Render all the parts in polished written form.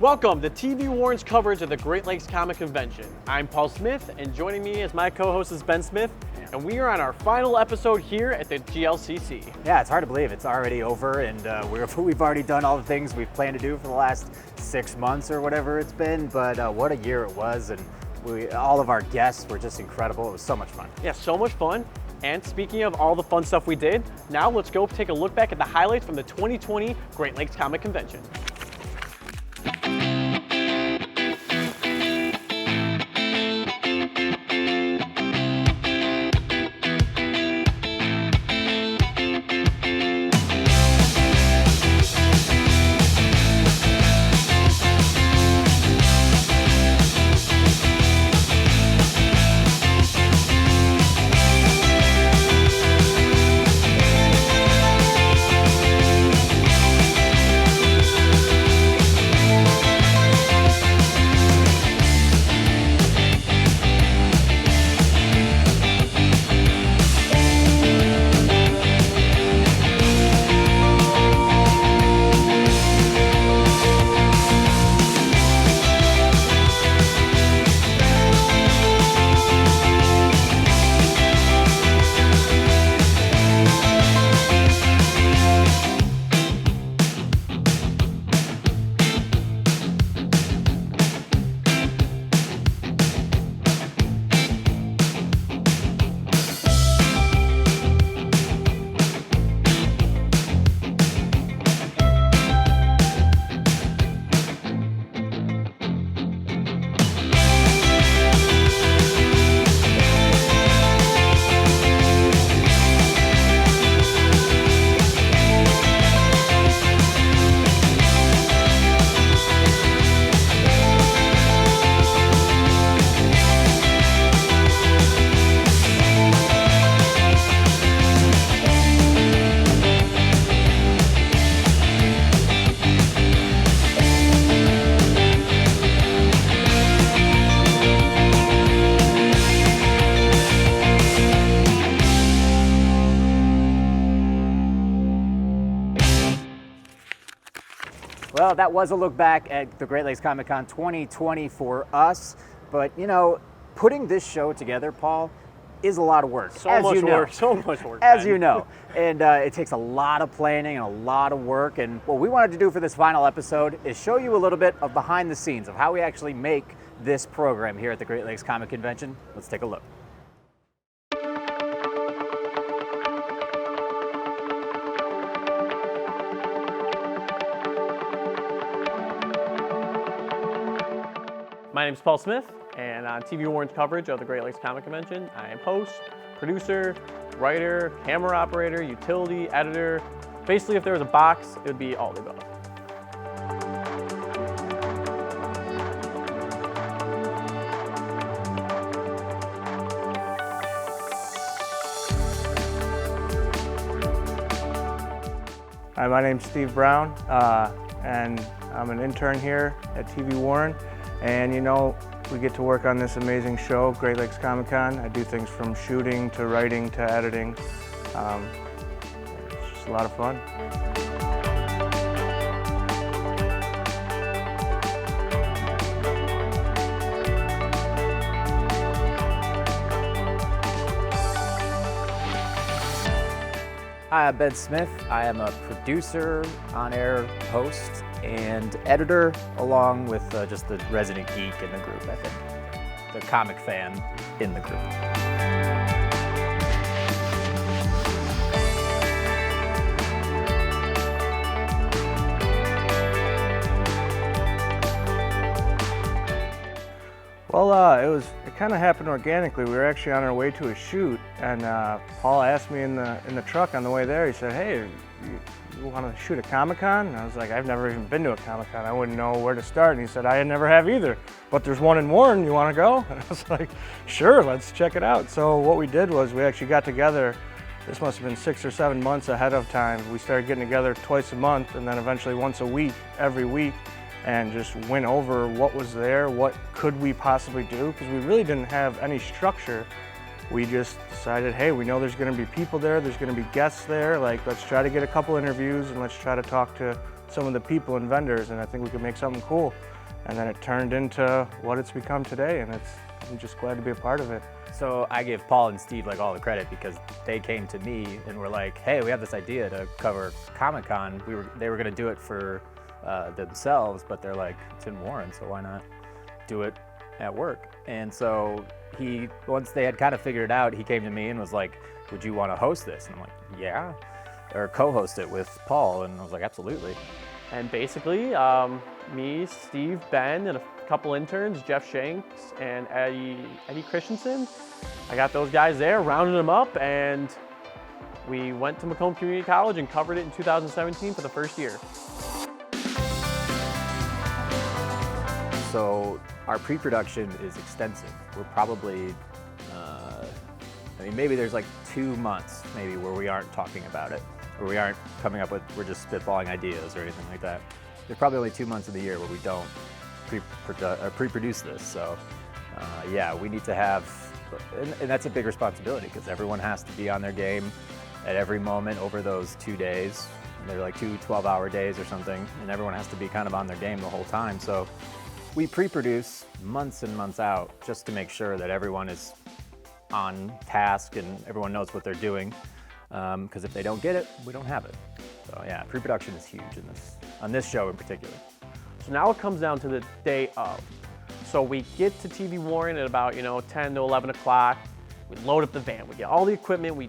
Welcome to TV Warren's coverage of the Great Lakes Comic Convention. I'm Paul Smith, and joining me as my co-host is Ben Smith, and we are on our final episode here at the GLCC. Yeah, it's hard to believe it's already over, and we've already done all the things we've planned to do for the last 6 months or whatever it's been, but what a year it was, and all of our guests were just incredible. It was so much fun. Yeah, so much fun. And speaking of all the fun stuff we did, now let's go take a look back at the highlights from the 2020 Great Lakes Comic Convention. Well, that was a look back at the Great Lakes Comic Con 2020 for us, but you know, putting this show together, Paul, is a lot of work. So much work. As Ben. you know, and it takes a lot of planning and a lot of work, and what we wanted to do for this final episode is show you a little bit of behind the scenes of how we actually make this program here at the Great Lakes Comic Convention. Let's take a look. My name is Paul Smith, and on TV Warren's coverage of the Great Lakes Comic Convention, I am host, producer, writer, camera operator, utility, editor. Basically, if there was a box, it would be all the above. Hi, my name's Steve Brown, and I'm an intern here at TV Warren. And you know, we get to work on this amazing show, Great Lakes Comic Con. I do things from shooting to writing to editing. It's just a lot of fun. Hi, I'm Ben Smith. I am a producer, on-air host, and editor, along with just the resident geek in the group, I think. The comic fan in the group. Well, it kind of happened organically. We were actually on our way to a shoot, and Paul asked me in the truck on the way there. He said, "Hey, you want to shoot a Comic-Con?" And I was like, "I've never even been to a Comic-Con. I wouldn't know where to start." And he said, "I never have either, but there's one in Warren. You want to go?" And I was like, "Sure, let's check it out." So what we did was we actually got together. This must have been 6 or 7 months ahead of time. We started getting together twice a month, and then eventually once a week, every week, and just went over what was there, what could we possibly do, because we really didn't have any structure. We just decided, hey, we know there's going to be people there, there's going to be guests there, like let's try to get a couple interviews and let's try to talk to some of the people and vendors, and I think we could make something cool. and then it turned into what it's become today, and I'm just glad to be a part of it. So I give Paul and Steve like all the credit because they came to me and were like, hey, we have this idea to cover Comic-Con. They were gonna do it for themselves, but they're like, it's in Warren, so why not do it at work? And so once they had kind of figured it out, he came to me and was like, would you want to host this? And I'm like, yeah, or co-host it with Paul. And I was like, absolutely. And basically, me, Steve, Ben, and a couple interns, Jeff Shanks and Eddie Christensen, I got those guys there, rounded them up, and we went to Macomb Community College and covered it in 2017 for the first year. So our pre-production is extensive. We're probably, maybe there's like 2 months maybe where we aren't talking about it, or we aren't coming up with, we're just spitballing ideas or anything like that. There's probably only 2 months of the year where we don't pre-produce this. So yeah, we need to have, and that's a big responsibility because everyone has to be on their game at every moment over those 2 days. They're like 2 12-hour days or something, and everyone has to be kind of on their game the whole time. So we pre-produce months and months out just to make sure that everyone is on task and everyone knows what they're doing. Because if they don't get it, we don't have it. So yeah, pre-production is huge on this show in particular. So now it comes down to the day of. So we get to TV Warren at about 10 to 11 o'clock. We load up the van. We get all the equipment. We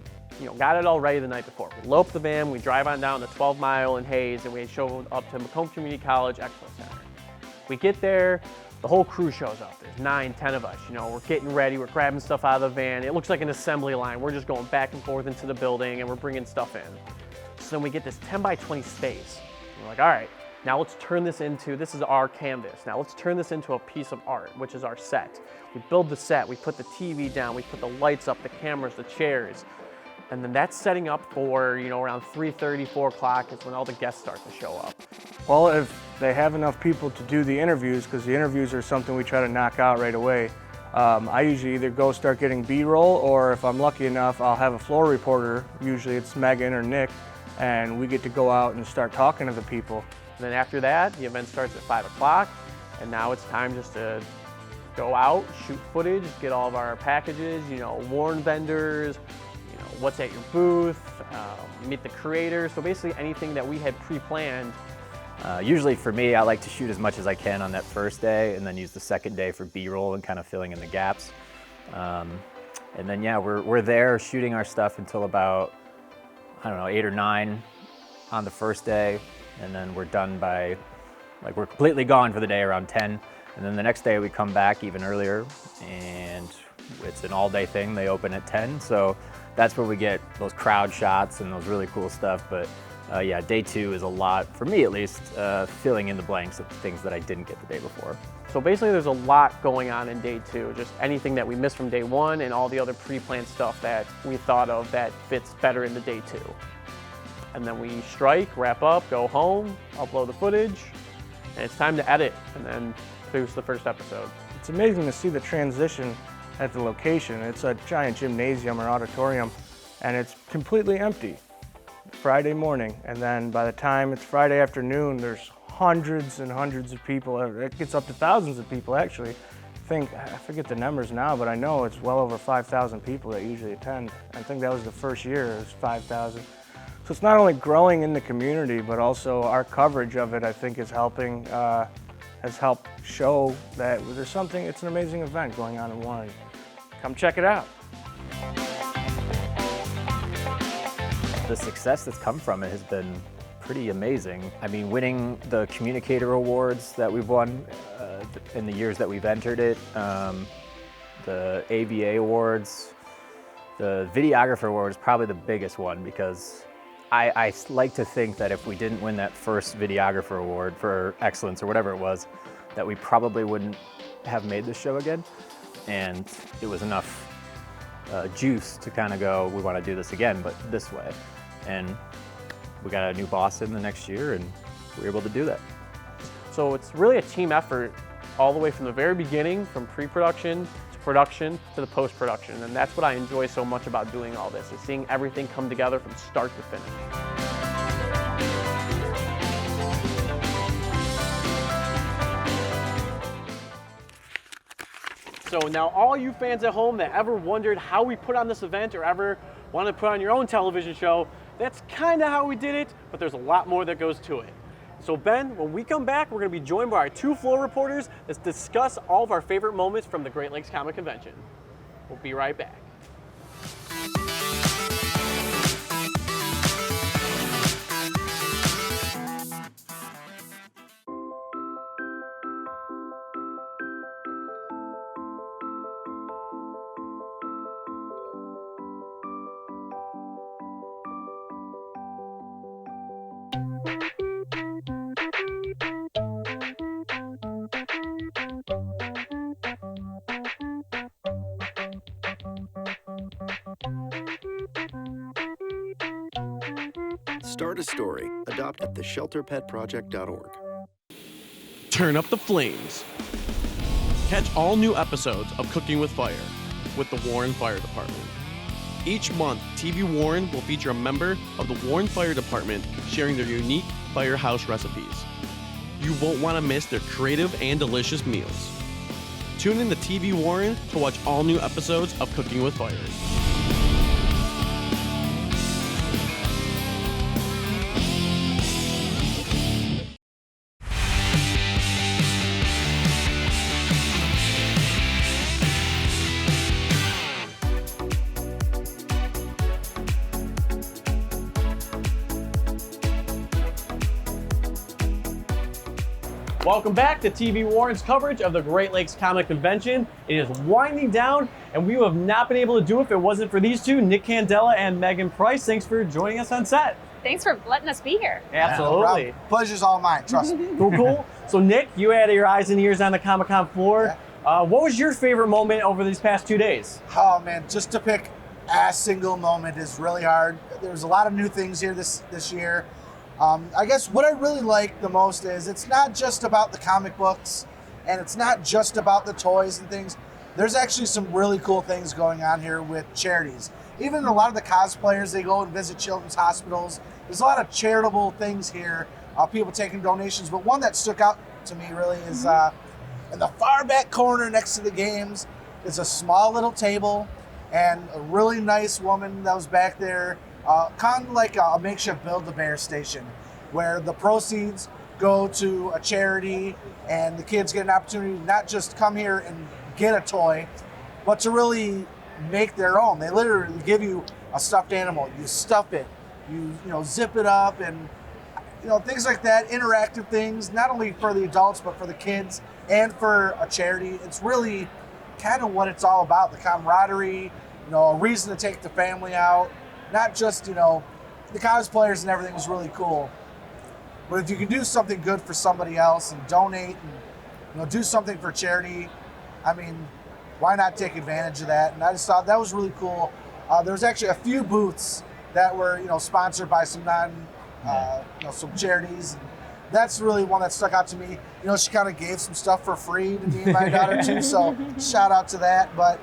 got it all ready the night before. We load up the van. We drive on down the 12 Mile in Hayes, and we show up to Macomb Community College Expo Center. We get there, the whole crew shows up. There's 9, 10 of us. We're getting ready, we're grabbing stuff out of the van. It looks like an assembly line. We're just going back and forth into the building and we're bringing stuff in. So then we get this 10 by 20 space. We're like, all right, now let's turn this is our canvas. Now let's turn this into a piece of art, which is our set. We build the set, we put the TV down, we put the lights up, the cameras, the chairs. And then that's setting up for, around 3:30, 4 o'clock is when all the guests start to show up. Well, if they have enough people to do the interviews, because the interviews are something we try to knock out right away, I usually either go start getting B-roll, or if I'm lucky enough, I'll have a floor reporter. Usually it's Megan or Nick, and we get to go out and start talking to the people. And then after that, the event starts at 5 o'clock, and now it's time just to go out, shoot footage, get all of our packages, Warren vendors, what's at your booth, meet the creators. So basically anything that we had pre-planned. Usually for me, I like to shoot as much as I can on that first day and then use the second day for B-roll and kind of filling in the gaps. And then yeah, we're there shooting our stuff until about, 8 or 9 on the first day. And then we're done by, we're completely gone for the day around 10. And then the next day we come back even earlier, and it's an all-day thing. They open at 10. So that's where we get those crowd shots and those really cool stuff. But yeah, day 2 is a lot, for me at least, filling in the blanks of the things that I didn't get the day before. So basically there's a lot going on in day 2, just anything that we missed from day 1 and all the other pre-planned stuff that we thought of that fits better into day 2. And then we strike, wrap up, go home, upload the footage, and it's time to edit and then produce the first episode. It's amazing to see the transition at the location. It's a giant gymnasium or auditorium, and it's completely empty Friday morning. And then by the time it's Friday afternoon, there's hundreds and hundreds of people. It gets up to thousands of people, actually. I forget the numbers now, but I know it's well over 5,000 people that usually attend. I think that was the first year, it was 5,000. So it's not only growing in the community, but also our coverage of it, I think, is helping, has helped show that there's something, it's an amazing event going on in Warren. Come check it out. The success that's come from it has been pretty amazing. I mean, winning the communicator awards that we've won in the years that we've entered it, the AVA awards, the videographer award is probably the biggest one, because I like to think that if we didn't win that first videographer award for excellence or whatever it was, that we probably wouldn't have made this show again. And it was enough juice to kind of go, we want to do this again, but this way. And we got a new boss in the next year, and we were able to do that. So it's really a team effort all the way from the very beginning, from pre-production to production to the post-production. And that's what I enjoy so much about doing all this, is seeing everything come together from start to finish. So now all you fans at home that ever wondered how we put on this event or ever wanted to put on your own television show, that's kind of how we did it, but there's a lot more that goes to it. So Ben, when we come back, we're going to be joined by our two floor reporters that discuss all of our favorite moments from the Great Lakes Comic Convention. We'll be right back. Start a story. Adopt at theshelterpetproject.org. Turn up the flames. Catch all new episodes of Cooking with Fire with the Warren Fire Department. Each month, TV Warren will feature a member of the Warren Fire Department sharing their unique firehouse recipes. You won't want to miss their creative and delicious meals. Tune in to TV Warren to watch all new episodes of Cooking with Fire. Welcome back to TV Warren's coverage of the Great Lakes Comic Convention. It is winding down, and we would have not been able to do it if it wasn't for these two, Nick Candela and Megan Price. Thanks for joining us on set. Thanks for letting us be here. Absolutely. No, pleasure's all mine, trust me. Cool. So Nick, you had your eyes and ears on the Comic-Con floor. Yeah. What was your favorite moment over these past 2 days? Oh man, just to pick a single moment is really hard. There's a lot of new things here this year. I guess what I really like the most is it's not just about the comic books and it's not just about the toys and things. There's actually some really cool things going on here with charities. Even a lot of the cosplayers, they go and visit children's hospitals. There's a lot of charitable things here, people taking donations. But one that stuck out to me really is in the far back corner next to the games is a small little table and a really nice woman that was back there. Kind of like a makeshift Build-A-Bear station where the proceeds go to a charity and the kids get an opportunity to not just come here and get a toy, but to really make their own. They literally give you a stuffed animal, you stuff it, you zip it up, and things like that, interactive things, not only for the adults, but for the kids and for a charity. It's really kind of what it's all about, the camaraderie, a reason to take the family out. Not just, the cosplayers and everything is really cool. But if you can do something good for somebody else and donate and, do something for charity, I mean, why not take advantage of that? And I just thought that was really cool. There was actually a few booths that were, sponsored by some some charities. And that's really one that stuck out to me. She kind of gave some stuff for free to me and my daughter too. So shout out to that. But,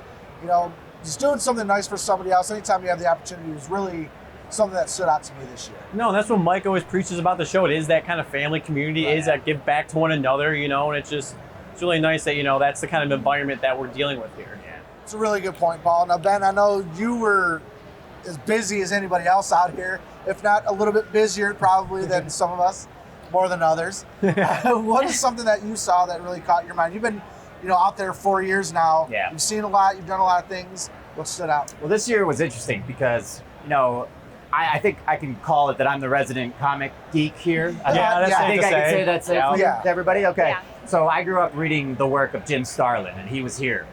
just doing something nice for somebody else anytime you have the opportunity was really something that stood out to me this year. No, that's what Mike always preaches about the show. It is that kind of family community, right. It is that give back to one another, and it's really nice that, that's the kind of environment that we're dealing with here. Yeah. It's a really good point, Paul. Now, Ben, I know you were as busy as anybody else out here, if not a little bit busier probably than some of us, more than others. What is something that you saw that really caught your mind? You've been out there 4 years now. Yeah. You've seen a lot, you've done a lot of things. What stood out? Well, this year was interesting because, I think I can call it that I'm the resident comic geek here. That's I think I can say that's it for Yeah. everybody. Okay. Yeah. So I grew up reading the work of Jim Starlin, and he was here.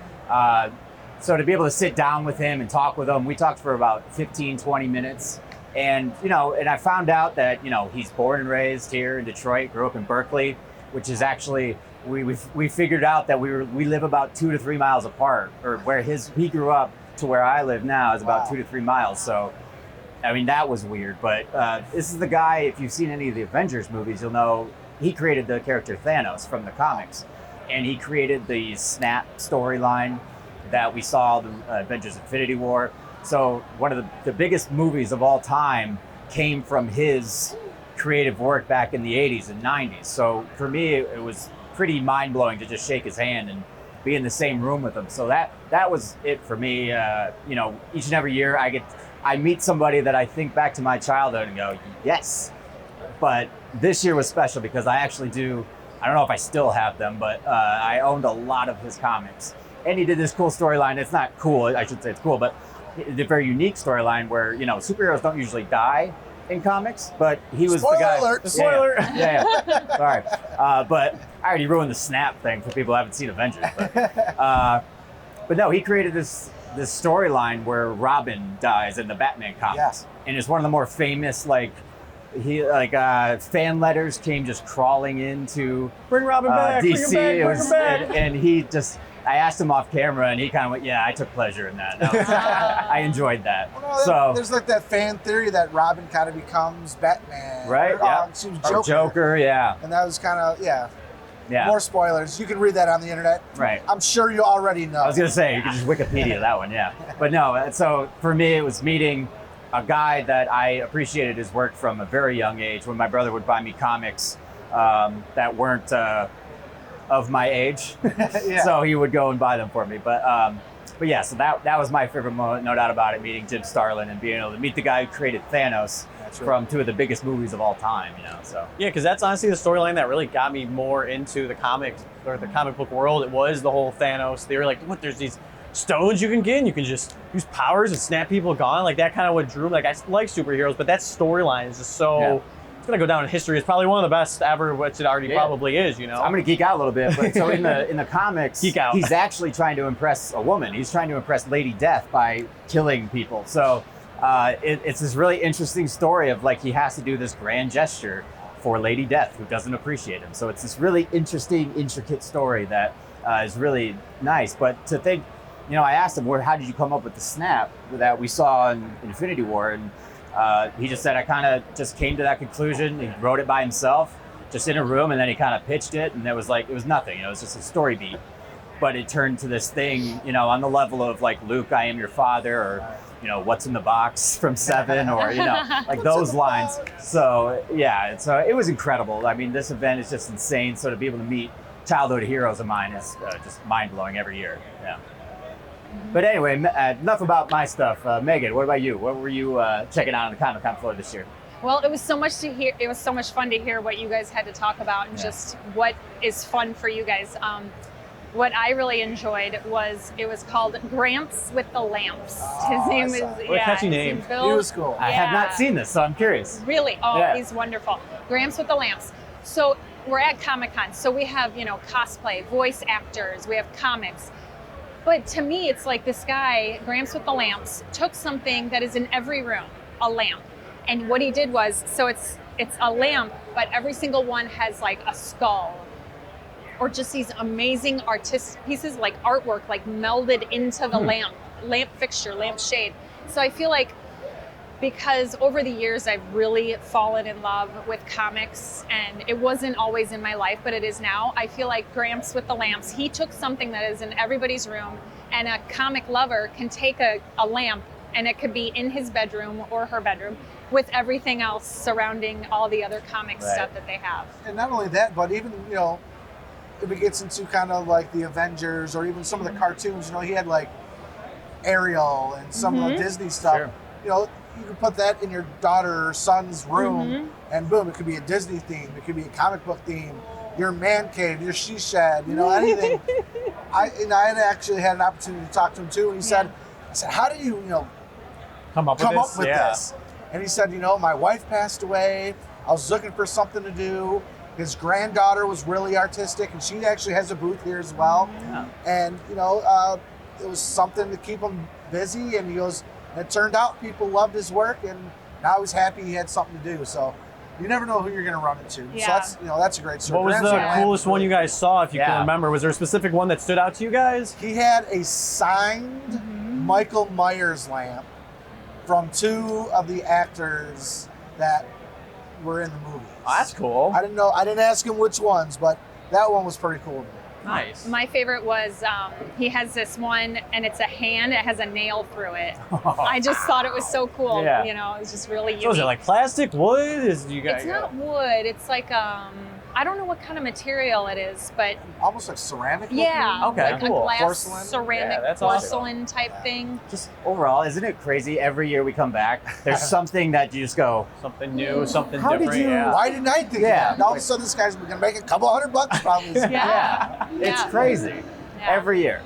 So to be able to sit down with him and talk with him, we talked for about 15, 20 minutes. And, and I found out that, he's born and raised here in Detroit, grew up in Berkeley, which is actually, we figured out that we live about 2 to 3 miles apart, or where he grew up to where I live now is about 2 to 3 miles. So, I mean, that was weird. But this is the guy, if you've seen any of the Avengers movies, you'll know he created the character Thanos from the comics. And he created the Snap storyline that we saw, the Avengers Infinity War. So one of the biggest movies of all time came from his creative work back in the 80s and 90s. So for me, it was pretty mind-blowing to just shake his hand and be in the same room with them. So that was it for me. You know, each and every year I meet somebody that I think back to my childhood and go, yes. But this year was special because I actually I don't know if I still have them, but I owned a lot of his comics. And he did this cool storyline. It's not cool, I should say it's cool, but it's a very unique storyline where, you know, superheroes don't usually die in comics, but he was the guy. Spoiler alert! Yeah. Sorry. But I already ruined the snap thing for people who haven't seen Avengers. But no, he created this storyline where Robin dies in the Batman comics. Yes. And it's one of the more famous, fan letters came just crawling into Bring Robin back. DC. Bring him back. And he just, I asked him off camera and he kind of went, yeah, I took pleasure in that. I enjoyed that. Well, no, there's like that fan theory that Robin kind of becomes Batman. Right, yeah. She was Joker, yeah. And that was kind of, Yeah. More spoilers. You can read that on the internet. Right. I'm sure you already know. I was going to say, you can just Wikipedia that one, yeah. But no, so for me, it was meeting a guy that I appreciated his work from a very young age when my brother would buy me comics that weren't of my age. Yeah. So he would go and buy them for me. But yeah, so that was my favorite moment, no doubt about it, meeting Jim Starlin and being able to meet the guy who created Thanos from two of the biggest movies of all time, you know, so. Yeah, because that's honestly the storyline that really got me more into the comics or the comic book world. It was the whole Thanos theory. Like, what, there's these stones you can get and you can just use powers and snap people gone. Like, that kind of what drew me. Like, I like superheroes, but that storyline is just so... Yeah. It's gonna go down in history. It's probably one of the best ever, which it already probably is, you know? So I'm gonna geek out a little bit, but so in the comics, geek out. He's actually trying to impress a woman. He's trying to impress Lady Death by killing people. So it's this really interesting story of like he has to do this grand gesture for Lady Death, who doesn't appreciate him. So it's this really interesting, intricate story that is really nice. But to think, you know, I asked him, how did you come up with the snap that we saw in Infinity War? And he just said, I kind of just came to that conclusion. He wrote it by himself, just in a room, and then he kind of pitched it, and it was nothing. You know, it was just a story beat. But it turned to this thing, you know, on the level of like, Luke, I am your father, or, you know, what's in the box from Seven, or, you know, like those lines. So, yeah, so it was incredible. I mean, this event is just insane. So to be able to meet childhood heroes of mine is just mind-blowing every year. Yeah. But anyway, enough about my stuff. Megan, what about you? What were you checking out on the Comic-Con floor this year? Well, it was so much to hear. It was so much fun to hear what you guys had to talk about and just what is fun for you guys. What I really enjoyed was it was called Gramps with the Lamps. His name is What a catchy name. He was cool. I have not seen this, so I'm curious. Really? Oh, he's wonderful. Gramps with the Lamps. So we're at Comic-Con. So we have, you know, cosplay, voice actors, we have comics. But to me, it's like this guy, Gramps with the Lamps, took something that is in every room, a lamp. And what he did was, so it's a lamp, but every single one has like a skull or just these amazing pieces like artwork, like melded into the lamp fixture, lamp shade. So I feel like because over the years, I've really fallen in love with comics, and it wasn't always in my life, but it is now. I feel like Gramps with the Lamps, he took something that is in everybody's room, and a comic lover can take a lamp, and it could be in his bedroom or her bedroom with everything else surrounding all the other comic stuff that they have. And not only that, but even, you know, if it gets into kind of like the Avengers or even some of the cartoons, you know, he had like Ariel and some of the Disney stuff. Sure. You know, you could put that in your daughter or son's room and boom, it could be a Disney theme, it could be a comic book theme, your man cave, your she shed, you know, anything. I had actually had an opportunity to talk to him too, and he said, I said, how do you, you know, come up with this? And he said, you know, my wife passed away, I was looking for something to do. His granddaughter was really artistic, and she actually has a booth here as well. Yeah. And, you know, it was something to keep him busy, and he goes, it turned out people loved his work, and now he's happy he had something to do. So you never know who you're going to run into. Yeah. So that's, you know, that's a great story. What was the coolest one you guys saw, if you can remember? Was there a specific one that stood out to you guys? He had a signed Michael Myers lamp from two of the actors that were in the movies. Oh, that's cool. I didn't know. I didn't ask him which ones, but that one was pretty cool to me. Nice. My favorite was he has this one, and it's a hand. It has a nail through it. I just thought it was so cool. Yeah. You know, it's just really unique. So is it like plastic, wood? You guys? It's not wood. It's like I don't know what kind of material it is, but Almost like ceramic. yeah, looking. Okay, like cool. a glass Porcelain? ceramic Yeah, that's awesome. porcelain type thing. Just overall, isn't it crazy? Every year we come back, there's something that you just go, Something new, something How did different. you- Yeah. Why didn't I think of Yeah. that? And all of a sudden, this guy's gonna make a couple $100 probably. Yeah. it's Yeah. crazy. Yeah. Every year.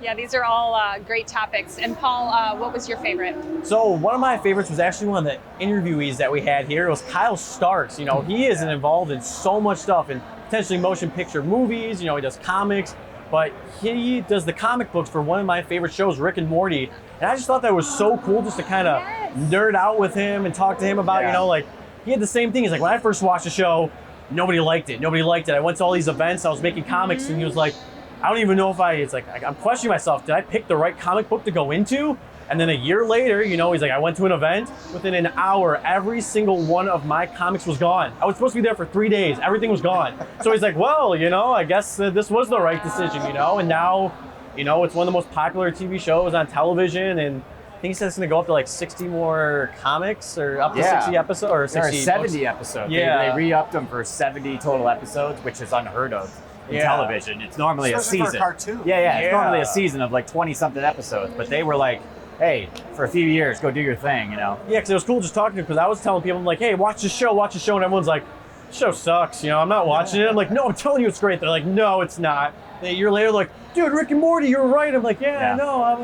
Yeah, these are all great topics. And Paul, what was your favorite? So one of my favorites was actually one of the interviewees that we had here. It was Kyle Starks. You know, he is involved in so much stuff, and potentially motion picture movies. You know, he does comics, but he does the comic books for one of my favorite shows, Rick and Morty. And I just thought that was so cool just to kind of Yes. nerd out with him and talk to him about, you know, like he had the same thing. He's like, when I first watched the show, nobody liked it. Nobody liked it. I went to all these events. I was making comics, and he was like, I don't even know if it's like, I'm questioning myself. Did I pick the right comic book to go into? And then a year later, you know, he's like, I went to an event. Within an hour, every single one of my comics was gone. I was supposed to be there for 3 days. Everything was gone. So he's like, well, you know, I guess this was the right decision, you know? And now, you know, it's one of the most popular TV shows on television. And I think he said it's going to go up to like 60 more comics or up to 60 episodes or There are 60 70 books. episodes. Yeah. They re-upped them for 70 total episodes, which is unheard of in Yeah. television. It's normally Especially a for a season. cartoon. Yeah, it's normally Yeah. a season of like 20-something episodes, but they were like, hey, for a few years, go do your thing, you know? Yeah, because it was cool just talking to him, because I was telling people, I'm like, hey, watch the show, and everyone's like, the show sucks, you know, I'm not watching it. I'm like, no, I'm telling you it's great. They're like, no, it's not. And a year later, like, dude, Rick and Morty, you're right. I'm like, yeah. I know,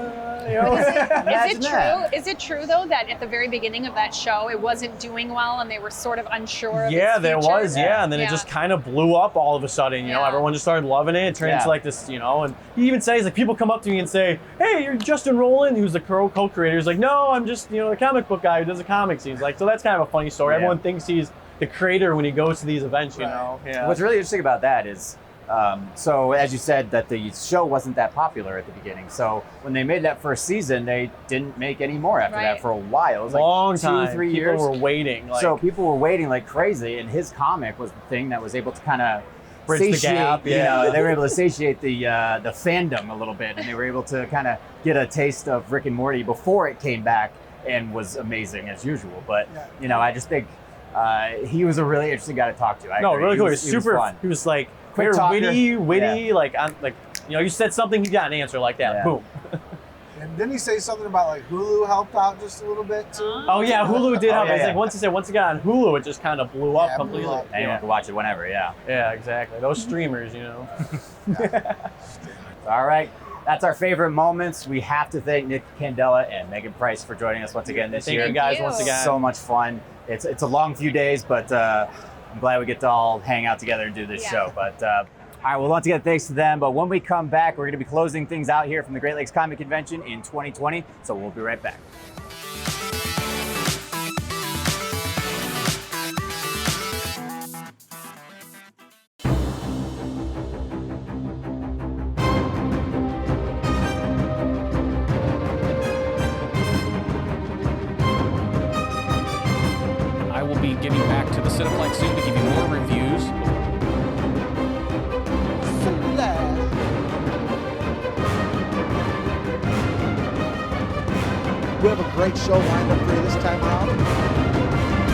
you know. Is Imagine it that. true? Is it true though that at the very beginning of that show it wasn't doing well and they were sort of unsure of Yeah, its there future? was, and then it just kind of blew up all of a sudden, you know, Yeah. everyone just started loving it. It turned into Yeah. like this, you know, and he even says, like, people come up to me and say, hey, you're Justin Rowland, who's the co-creator. He's like, no, I'm just, you know, the comic book guy who does the comic scenes. Like, so that's kind of a funny story. Yeah. Everyone thinks he's the creator when he goes to these events, you know. Yeah. What's really interesting about that is, so as you said, that the show wasn't that popular at the beginning. So when they made that first season, they didn't make any more after Right. that for a while. It was Long like 2, time. 3 People years. were waiting. Like, So people were waiting like crazy, and his comic was the thing that was able to kind of Bridge the satiate. gap, You yeah. know, they were able to satiate the fandom a little bit, and they were able to kind of get a taste of Rick and Morty before it came back and was amazing as usual. But you know, I just think he was a really interesting guy to talk to. I no, agree. really cool. He was He was super. fun. He was like Quick very talker. witty. Like, you know, you said something, he got an answer like that. Yeah. Boom. And didn't he say something about like Hulu helped out just a little bit too? Oh yeah, Hulu did help. yeah, It's yeah. like once it got on Hulu, it just kind of blew up Yeah, blew completely. up. Anyone can watch it whenever. Yeah. Yeah, exactly. Those streamers, you know. All right. That's our favorite moments. We have to thank Nick Candela and Megan Price for joining us once again this Thank year. you guys you. once again. So much fun. It's a long few days, but I'm glad we get to all hang out together and do this Yeah. show. But all right, well, once again, thanks to them. But when we come back, we're going to be closing things out here from the Great Lakes Comic Convention in 2020. So we'll be right back. I will be getting back to the Cineplex soon to give you more reviews. We have a great show lined up for you this time around.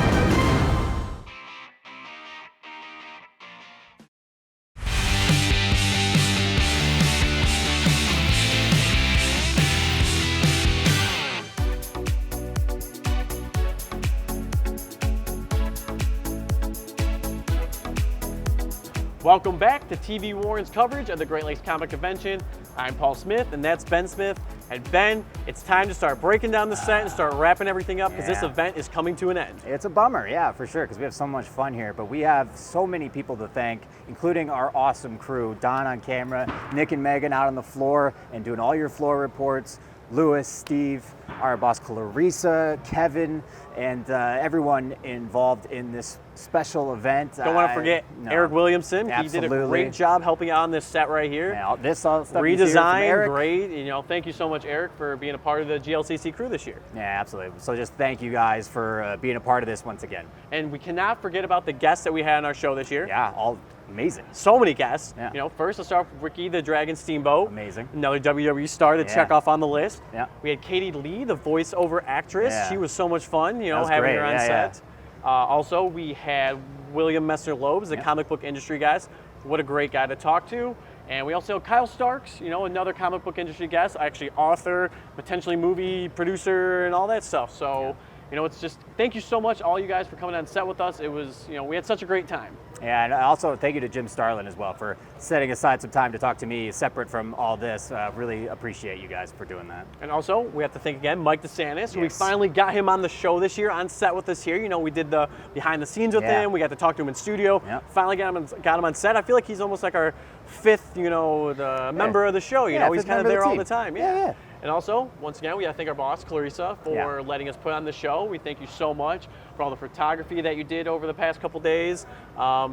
Welcome back to TV Warren's coverage of the Great Lakes Comic Convention. I'm Paul Smith, and that's Ben Smith. And Ben, it's time to start breaking down the set and start wrapping everything up, because this Yeah. event is coming to an end. It's a bummer, yeah, for sure, because we have so much fun here. But we have so many people to thank, including our awesome crew, Don on camera, Nick and Megan out on the floor and doing all your floor reports, Lewis, Steve, our boss Clarissa, Kevin, and everyone involved in this special event. Don't want to forget No. Eric Williamson. He did a Absolutely. great job helping out on this set right here. Yeah, this all stuff you see here from Redesign, Eric. great. You know, thank you so much, Eric, for being a part of the GLCC crew this year. Yeah, absolutely. So just thank you guys for being a part of this once again. And we cannot forget about the guests that we had on our show this year. Yeah, all amazing. So many guests. Yeah. You know, first let's start with Ricky the Dragon Steamboat. Amazing. Another WWE star to Yeah. check off on the list. Yeah. We had Katie Lee, the voiceover actress. Yeah. She was so much fun, you know, was having great. her on Yeah, set. Also, we had William Messner-Loebs, the comic book industry guys. What a great guy to talk to. And we also have Kyle Starks, another comic book industry guest, actually author, potentially movie producer, and all that stuff. So, it's just, thank you so much, all you guys, for coming on set with us. It was, we had such a great time. Yeah, and also thank you to Jim Starlin as well for setting aside some time to talk to me separate from all this. Really appreciate you guys for doing that. And also, we have to thank again Mike DeSantis. We Yes. finally got him on the show this year, on set with us here. We did the behind the scenes with him. We got to talk to him in studio. Yep. Finally got him on set. I feel like he's almost like our fifth, the member of the show. He's fifth kind of member of there the all team. the time. Yeah. And also, once again, we got to thank our boss, Clarissa, for letting us put on the show. We thank you so much for all the photography that you did over the past couple days.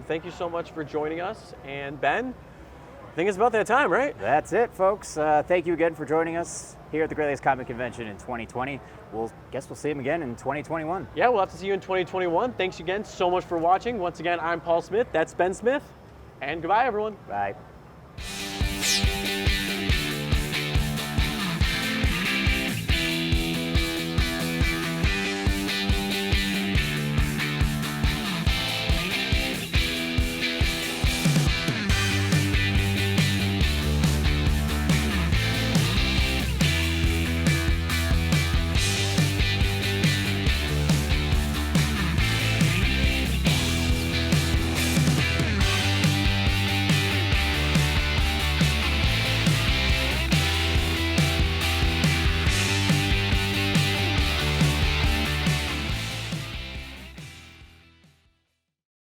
Thank you so much for joining us. And Ben, I think it's about that time, right? That's it, folks. Thank you again for joining us here at the Great Lakes Comic Convention in 2020. We'll see him again in 2021. Yeah, we'll have to see you in 2021. Thanks again so much for watching. Once again, I'm Paul Smith. That's Ben Smith. And goodbye, everyone. Bye.